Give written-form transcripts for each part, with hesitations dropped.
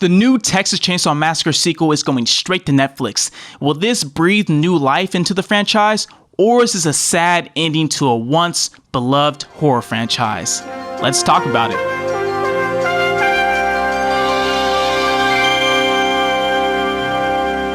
The new Texas Chainsaw Massacre sequel is going straight to Netflix. Will this breathe new life into the franchise, or is this a sad ending to a once beloved horror franchise? Let's talk about it.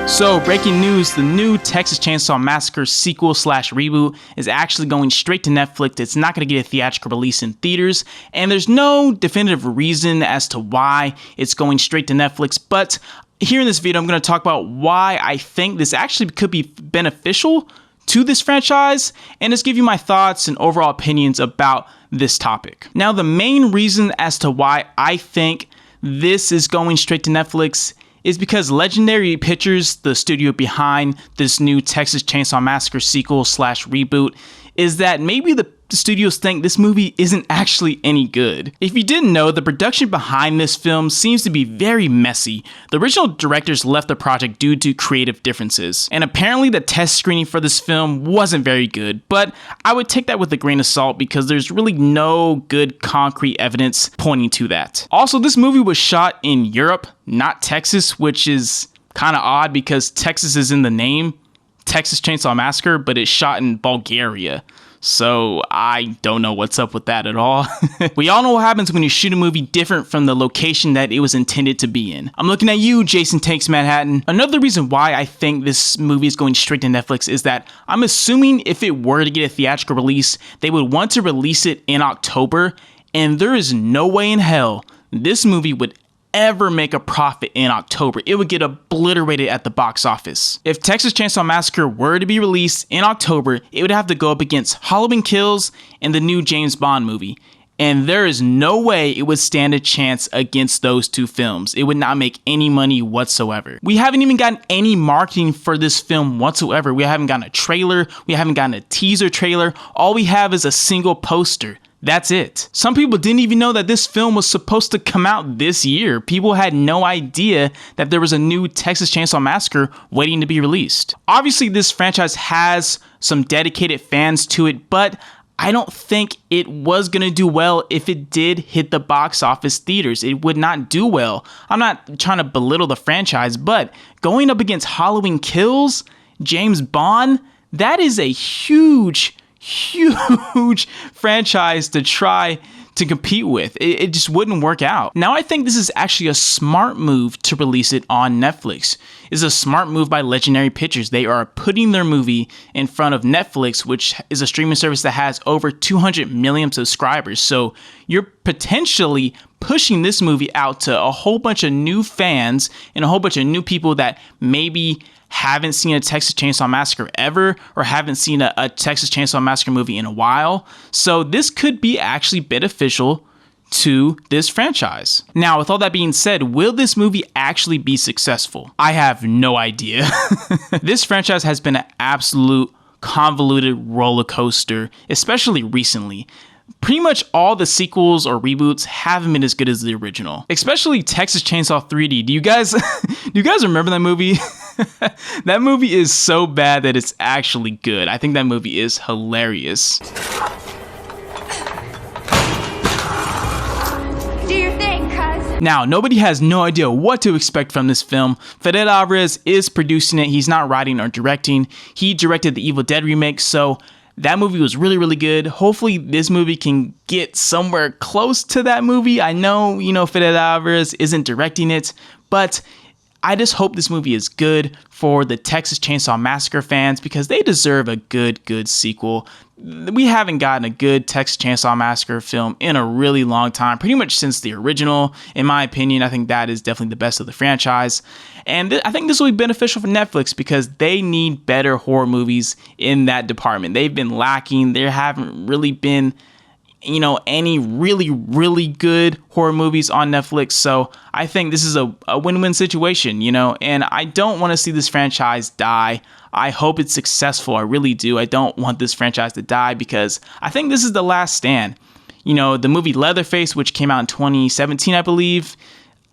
So, breaking news, the new Texas Chainsaw Massacre sequel / reboot is actually going straight to Netflix. It's not going to get a theatrical release in theaters, and there's no definitive reason as to why it's going straight to Netflix, but here in this video, I'm going to talk about why I think this actually could be beneficial to this franchise, and just give you my thoughts and overall opinions about this topic. Now, the main reason as to why I think this is going straight to Netflix is because Legendary Pictures, the studio behind this new Texas Chainsaw Massacre sequel / reboot, is that maybe the studios think this movie isn't actually any good. If you didn't know, the production behind this film seems to be very messy. The original directors left the project due to creative differences, and apparently the test screening for this film wasn't very good, but I would take that with a grain of salt because there's really no good concrete evidence pointing to that. Also, this movie was shot in Europe, not Texas, which is kind of odd because Texas is in the name, Texas Chainsaw Massacre, but it's shot in Bulgaria. So I don't know what's up with that at all. We all know what happens when you shoot a movie different from the location that it was intended to be in. I'm looking at you, Jason Takes Manhattan. Another reason why I think this movie is going straight to Netflix is that I'm assuming if it were to get a theatrical release, they would want to release it in October, and there is no way in hell this movie would ever make a profit in October. It would get obliterated at the box office. If Texas Chainsaw Massacre were to be released in October, it would have to go up against Halloween Kills and the new James Bond movie. And there is no way it would stand a chance against those two films. It would not make any money whatsoever. We haven't even gotten any marketing for this film whatsoever. We haven't gotten a trailer. We haven't gotten a teaser trailer. All we have is a single poster. That's it. Some people didn't even know that this film was supposed to come out this year. People had no idea that there was a new Texas Chainsaw Massacre waiting to be released. Obviously, this franchise has some dedicated fans to it, but I don't think it was going to do well if it did hit the box office theaters. It would not do well. I'm not trying to belittle the franchise, but going up against Halloween Kills, James Bond, that is a huge franchise to try to compete with. It just wouldn't work out. Now, I think this is actually a smart move to release it on Netflix. It's a smart move by Legendary Pictures. They are putting their movie in front of Netflix, which is a streaming service that has over 200 million subscribers. So you're potentially pushing this movie out to a whole bunch of new fans and a whole bunch of new people that maybe haven't seen a Texas Chainsaw Massacre ever, or haven't seen a Texas Chainsaw Massacre movie in a while. So this could be actually beneficial to this franchise. Now, with all that being said, will this movie actually be successful? I have no idea. This franchise has been an absolute convoluted roller coaster, especially recently. Pretty much all the sequels or reboots haven't been as good as the original, especially Texas Chainsaw 3D. Do you guys remember that movie? That movie is so bad that it's actually good. I think that movie is hilarious. Do your thing, cuz. Now, nobody has no idea what to expect from this film. Fede Alvarez is producing it. He's not writing or directing. He directed the Evil Dead remake, so that movie was really, really good. Hopefully this movie can get somewhere close to that movie. I know, Fede Alvarez isn't directing it, but I just hope this movie is good for the Texas Chainsaw Massacre fans because they deserve a good sequel. We haven't gotten a good Texas Chainsaw Massacre film in a really long time, pretty much since the original. In my opinion, I think that is definitely the best of the franchise. And I think this will be beneficial for Netflix because they need better horror movies in that department. They've been lacking. There haven't really been any really good horror movies on Netflix. So I think this is a win-win situation, and I don't want to see this franchise die. I hope it's successful. I really do. I don't want this franchise to die because I think this is the last stand. The movie Leatherface, which came out in 2017, I believe,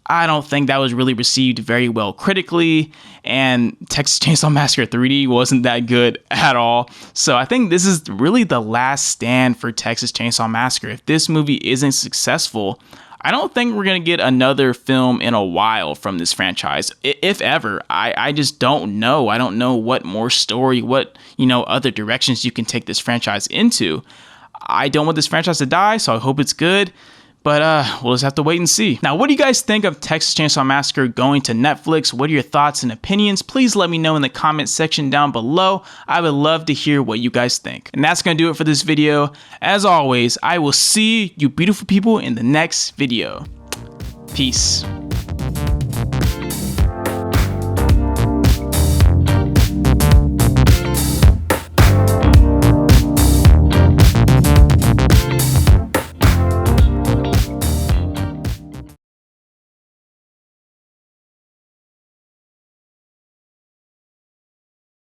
I don't think that was really received very well critically, and Texas Chainsaw Massacre 3D wasn't that good at all. So I think this is really the last stand for Texas Chainsaw Massacre. If this movie isn't successful, I don't think we're going to get another film in a while from this franchise, if ever. I just don't know. I don't know what more story, what, other directions you can take this franchise into. I don't want this franchise to die, so I hope it's good. But we'll just have to wait and see. Now, what do you guys think of Texas Chainsaw Massacre going to Netflix? What are your thoughts and opinions? Please let me know in the comment section down below. I would love to hear what you guys think. And that's going to do it for this video. As always, I will see you beautiful people in the next video. Peace.